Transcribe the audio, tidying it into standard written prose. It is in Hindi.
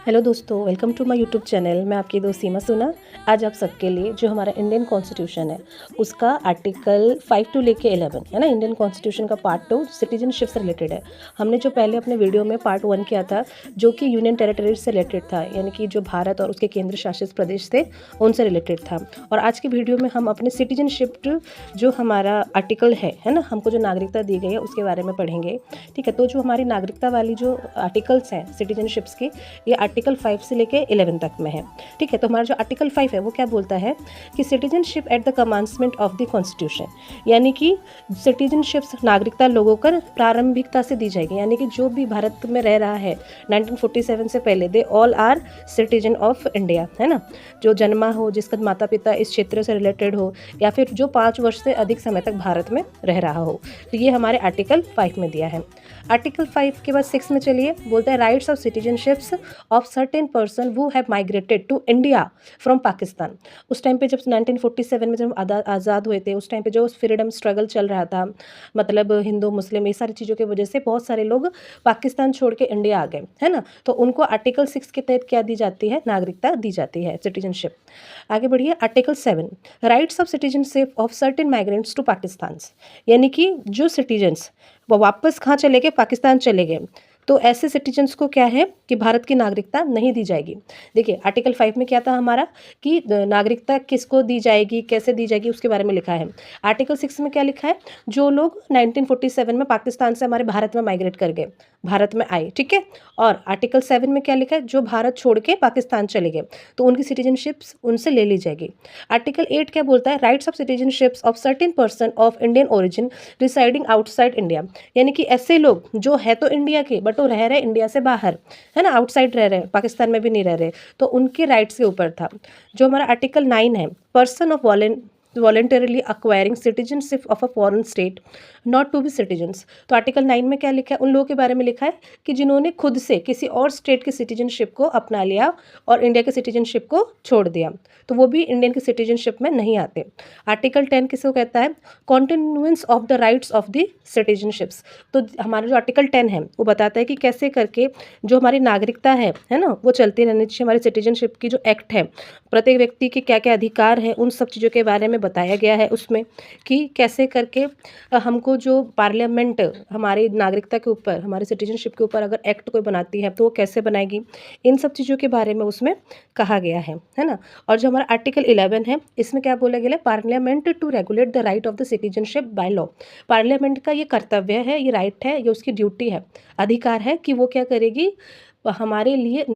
हेलो दोस्तों, welcome to my YouTube channel. मैं आपकी दोस्त सीमा सुना। आज आप सबके लिए जो हमारा इंडियन कॉन्स्टिट्यूशन है उसका आर्टिकल 5 टू लेके 11 है ना, इंडियन कॉन्स्टिट्यूशन का पार्ट 2 सिटीजनशिप से रिलेटेड है। हमने जो पहले अपने वीडियो में पार्ट 1 किया था जो कि यूनियन टेरिटरीज से रिलेटेड था, यानी कि जो भारत और उसके केंद्र शासित प्रदेश थे उनसे रिलेटेड था। और आज की वीडियो में हम अपने सिटीजनशिप जो हमारा आर्टिकल है ना, हमको जो नागरिकता दी गई है उसके बारे में पढ़ेंगे। ठीक है, तो जो हमारी नागरिकता वाली जो आर्टिकल्स हैं सिटीजनशिप्स के, ये आर्टिकल 5 से लेके 11 तक में है। ठीक है, तो हमारा जो आर्टिकल 5 है वो क्या बोलता है कि citizenship at the commencement of the constitution, यानी कि सिटीजनशिप नागरिकता लोगों को प्रारंभिकता से दी जाएगी, यानी कि जो भी भारत में रह रहा है 1947 से पहले, they all are citizen of India, है ना। जो जन्मा हो, जिसका माता पिता इस क्षेत्र से रिलेटेड हो, या फिर जो 5 वर्ष से अधिक समय तक भारत में रह रहा हो, तो ये हमारे आर्टिकल 5 में दिया है। आर्टिकल 5 के बाद 6 में चलिए, बोलता है rights of citizenships of certain person who have migrated to India from Pakistan. उस टाइम पे जब 1947 में जब आज़ाद हुए थे, उस टाइम पे जो फ्रीडम स्ट्रगल चल रहा था, मतलब हिंदू मुस्लिम ये सारी चीज़ों की वजह से बहुत सारे लोग पाकिस्तान छोड़ के इंडिया आ गए, है ना। तो उनको आर्टिकल 6 के तहत क्या दी जाती है, नागरिकता दी जाती है, सिटीजनशिप। आगे बढ़िए, article 7 rights of citizenship of certain migrants to Pakistan, यानी कि जो सिटीजन्स वो वापस कहाँ चले गए, पाकिस्तान चले गए, तो ऐसे सिटीजन्स को क्या है कि भारत की नागरिकता नहीं दी जाएगी। देखिए आर्टिकल 5 में क्या था हमारा कि नागरिकता किसको दी जाएगी, कैसे दी जाएगी, उसके बारे में लिखा है। आर्टिकल 6 में क्या लिखा है, जो लोग 1947 में पाकिस्तान से हमारे भारत में माइग्रेट कर गए, भारत में आए, ठीक है। और आर्टिकल 7 में क्या लिखा है, जो भारत छोड़ के पाकिस्तान चले गए तो उनकी सिटीजनशिप्स उनसे ले ली जाएगी। आर्टिकल 8 क्या बोलता है, rights of citizenships of certain person of Indian origin residing outside India, यानी कि ऐसे लोग जो है तो इंडिया के बट वो रह रहे इंडिया से बाहर, है ना, आउटसाइड रह रहे, पाकिस्तान में भी नहीं रह रहे, तो उनके राइट्स के ऊपर था। जो हमारा आर्टिकल 9 है, person of voluntarily acquiring citizenship of a foreign state not to be citizens, तो आर्टिकल 9 में क्या लिखा है, उन लोगों के बारे में लिखा है कि जिन्होंने खुद से किसी और स्टेट की सिटीजनशिप को अपना लिया और इंडिया के सिटीजनशिप को छोड़ दिया, तो वो भी इंडियन की सिटीजनशिप में नहीं आते। आर्टिकल 10 किसको कहता है, continuance of the rights of the citizenships, तो हमारा जो आर्टिकल 10 है वो बताता है कि कैसे करके जो हमारी नागरिकता है ना, वो चलती रहनी चाहिए। हमारी सिटीजनशिप की जो एक्ट है, प्रत्येक व्यक्ति के क्या क्या अधिकार है, उन सब चीज़ों के बारे में बताया गया है उसमें कि कैसे करके हमको जो पार्लियामेंट हमारी नागरिकता के ऊपर, हमारी सिटीजनशिप के ऊपर अगर एक्ट कोई बनाती है तो वो कैसे बनाएगी, इन सब चीज़ों के बारे में उसमें कहा गया है ना। और जो हमारा आर्टिकल 11 है, इसमें क्या बोला गया है, parliament to regulate the right of the citizenship by law, parliament का ये कर्तव्य है, ये राइट है, ये उसकी ड्यूटी है, अधिकार है कि वो क्या करेगी, हमारे लिए